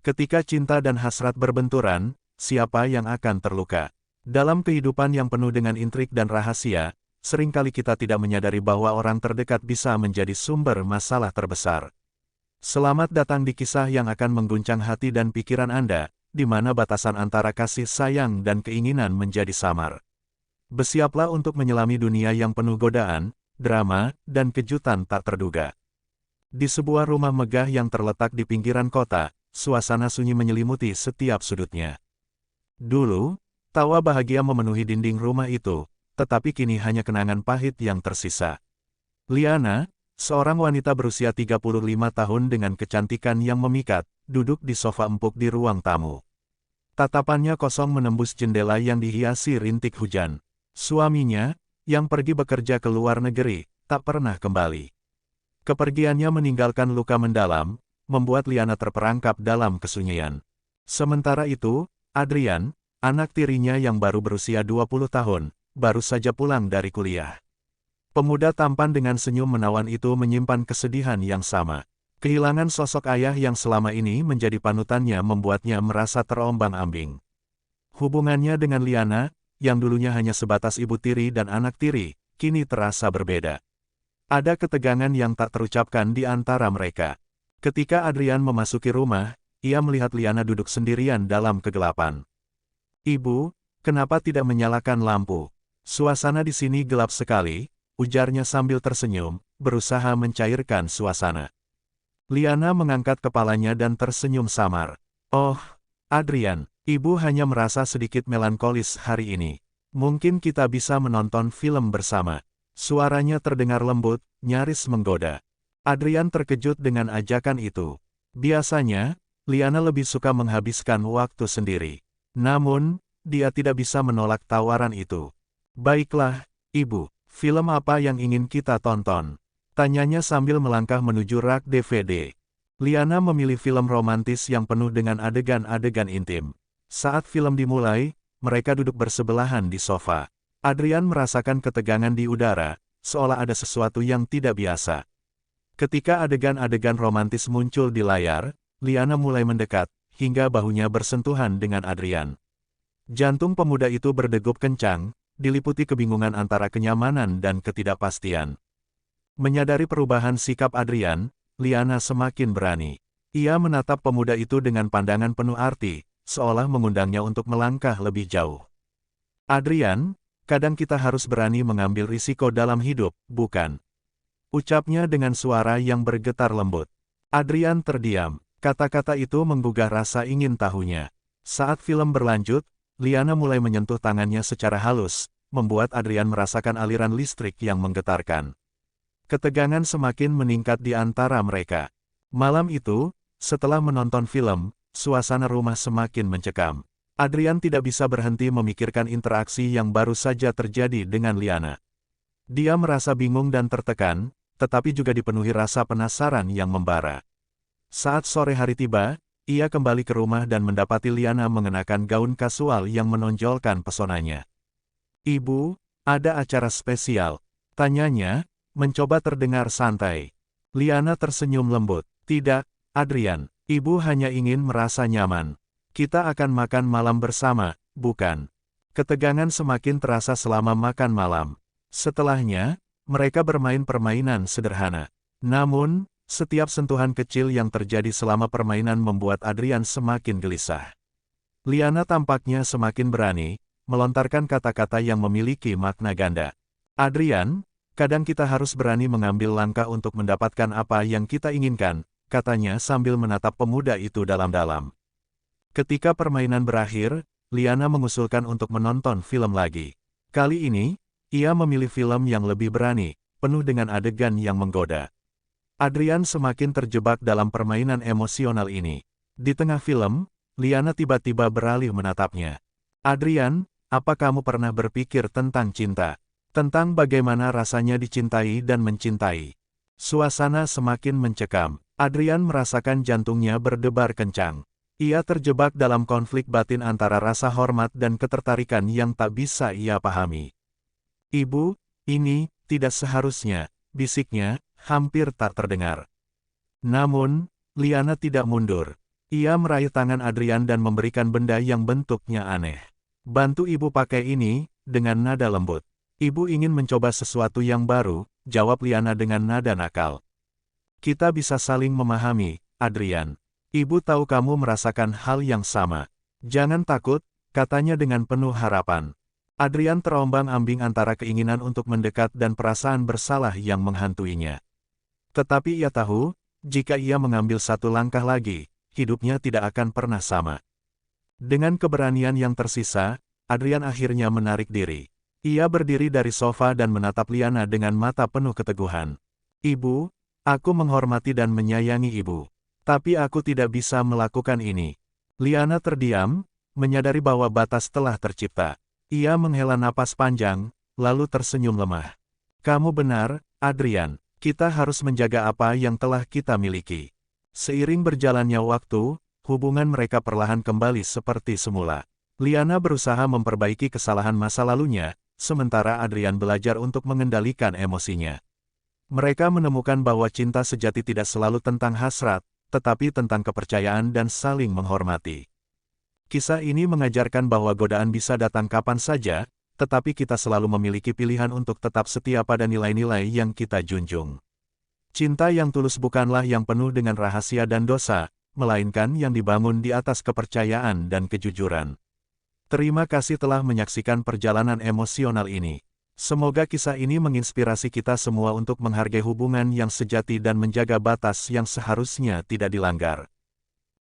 Ketika cinta dan hasrat berbenturan, siapa yang akan terluka? Dalam kehidupan yang penuh dengan intrik dan rahasia, seringkali kita tidak menyadari bahwa orang terdekat bisa menjadi sumber masalah terbesar. Selamat datang di kisah yang akan mengguncang hati dan pikiran Anda, di mana batasan antara kasih sayang dan keinginan menjadi samar. Bersiaplah untuk menyelami dunia yang penuh godaan, drama, dan kejutan tak terduga. Di sebuah rumah megah yang terletak di pinggiran kota, suasana sunyi menyelimuti setiap sudutnya. Dulu, tawa bahagia memenuhi dinding rumah itu, tetapi kini hanya kenangan pahit yang tersisa. Liana, seorang wanita berusia 35 tahun dengan kecantikan yang memikat, duduk di sofa empuk di ruang tamu. Tatapannya kosong menembus jendela yang dihiasi rintik hujan. Suaminya, yang pergi bekerja ke luar negeri, tak pernah kembali. Kepergiannya meninggalkan luka mendalam, membuat Liana terperangkap dalam kesunyian. Sementara itu, Adrian, anak tirinya yang baru berusia 20 tahun, baru saja pulang dari kuliah. Pemuda tampan dengan senyum menawan itu menyimpan kesedihan yang sama. Kehilangan sosok ayah yang selama ini menjadi panutannya membuatnya merasa terombang-ambing. Hubungannya dengan Liana, yang dulunya hanya sebatas ibu tiri dan anak tiri, kini terasa berbeda. Ada ketegangan yang tak terucapkan di antara mereka. Ketika Adrian memasuki rumah, ia melihat Liana duduk sendirian dalam kegelapan. "Ibu, kenapa tidak menyalakan lampu? Suasana di sini gelap sekali," ujarnya sambil tersenyum, berusaha mencairkan suasana. Liana mengangkat kepalanya dan tersenyum samar. "Oh, Adrian, ibu hanya merasa sedikit melankolis hari ini. Mungkin kita bisa menonton film bersama." Suaranya terdengar lembut, nyaris menggoda. Adrian terkejut dengan ajakan itu. Biasanya, Liana lebih suka menghabiskan waktu sendiri. Namun, dia tidak bisa menolak tawaran itu. "Baiklah, Ibu, film apa yang ingin kita tonton?" Tanyanya sambil melangkah menuju rak DVD. Liana memilih film romantis yang penuh dengan adegan-adegan intim. Saat film dimulai, mereka duduk bersebelahan di sofa. Adrian merasakan ketegangan di udara, seolah ada sesuatu yang tidak biasa. Ketika adegan-adegan romantis muncul di layar, Liana mulai mendekat, hingga bahunya bersentuhan dengan Adrian. Jantung pemuda itu berdegup kencang, diliputi kebingungan antara kenyamanan dan ketidakpastian. Menyadari perubahan sikap Adrian, Liana semakin berani. Ia menatap pemuda itu dengan pandangan penuh arti, seolah mengundangnya untuk melangkah lebih jauh. "Adrian, kadang kita harus berani mengambil risiko dalam hidup, bukan?" Ucapnya dengan suara yang bergetar lembut. Adrian terdiam. Kata-kata itu menggugah rasa ingin tahunya. Saat film berlanjut, Liana mulai menyentuh tangannya secara halus, membuat Adrian merasakan aliran listrik yang menggetarkan. Ketegangan semakin meningkat di antara mereka. Malam itu, setelah menonton film, suasana rumah semakin mencekam. Adrian tidak bisa berhenti memikirkan interaksi yang baru saja terjadi dengan Liana. Dia merasa bingung dan tertekan, tetapi juga dipenuhi rasa penasaran yang membara. Saat sore hari tiba, ia kembali ke rumah dan mendapati Liana mengenakan gaun kasual yang menonjolkan pesonanya. "Ibu, ada acara spesial?" tanyanya, mencoba terdengar santai. Liana tersenyum lembut. "Tidak, Adrian, ibu hanya ingin merasa nyaman. Kita akan makan malam bersama, bukan?" Ketegangan semakin terasa selama makan malam. Setelahnya, mereka bermain permainan sederhana. Namun, setiap sentuhan kecil yang terjadi selama permainan membuat Adrian semakin gelisah. Liana tampaknya semakin berani, melontarkan kata-kata yang memiliki makna ganda. "Adrian, kadang kita harus berani mengambil langkah untuk mendapatkan apa yang kita inginkan," katanya sambil menatap pemuda itu dalam-dalam. Ketika permainan berakhir, Liana mengusulkan untuk menonton film lagi. Kali ini, ia memilih film yang lebih berani, penuh dengan adegan yang menggoda. Adrian semakin terjebak dalam permainan emosional ini. Di tengah film, Liana tiba-tiba beralih menatapnya. "Adrian, apa kamu pernah berpikir tentang cinta? Tentang bagaimana rasanya dicintai dan mencintai?" Suasana semakin mencekam. Adrian merasakan jantungnya berdebar kencang. Ia terjebak dalam konflik batin antara rasa hormat dan ketertarikan yang tak bisa ia pahami. "Ibu, ini tidak seharusnya," bisiknya, hampir tak terdengar. Namun, Liana tidak mundur. Ia meraih tangan Adrian dan memberikan benda yang bentuknya aneh. Bantu ibu pakai ini, dengan nada lembut. Ibu ingin mencoba sesuatu yang baru, jawab Liana dengan nada nakal. Kita bisa saling memahami, Adrian. Ibu tahu kamu merasakan hal yang sama. Jangan takut, katanya dengan penuh harapan. Adrian terombang-ambing antara keinginan untuk mendekat dan perasaan bersalah yang menghantuinya. Tetapi ia tahu, jika ia mengambil satu langkah lagi, hidupnya tidak akan pernah sama. Dengan keberanian yang tersisa, Adrian akhirnya menarik diri. Ia berdiri dari sofa dan menatap Liana dengan mata penuh keteguhan. Ibu, aku menghormati dan menyayangi ibu. Tapi aku tidak bisa melakukan ini. Liana terdiam, menyadari bahwa batas telah tercipta. Ia menghela napas panjang, lalu tersenyum lemah. Kamu benar, Adrian. Kita harus menjaga apa yang telah kita miliki. Seiring berjalannya waktu, hubungan mereka perlahan kembali seperti semula. Liana berusaha memperbaiki kesalahan masa lalunya, sementara Adrian belajar untuk mengendalikan emosinya. Mereka menemukan bahwa cinta sejati tidak selalu tentang hasrat, tetapi tentang kepercayaan dan saling menghormati. Kisah ini mengajarkan bahwa godaan bisa datang kapan saja, tetapi kita selalu memiliki pilihan untuk tetap setia pada nilai-nilai yang kita junjung. Cinta yang tulus bukanlah yang penuh dengan rahasia dan dosa, melainkan yang dibangun di atas kepercayaan dan kejujuran. Terima kasih telah menyaksikan perjalanan emosional ini. Semoga kisah ini menginspirasi kita semua untuk menghargai hubungan yang sejati dan menjaga batas yang seharusnya tidak dilanggar.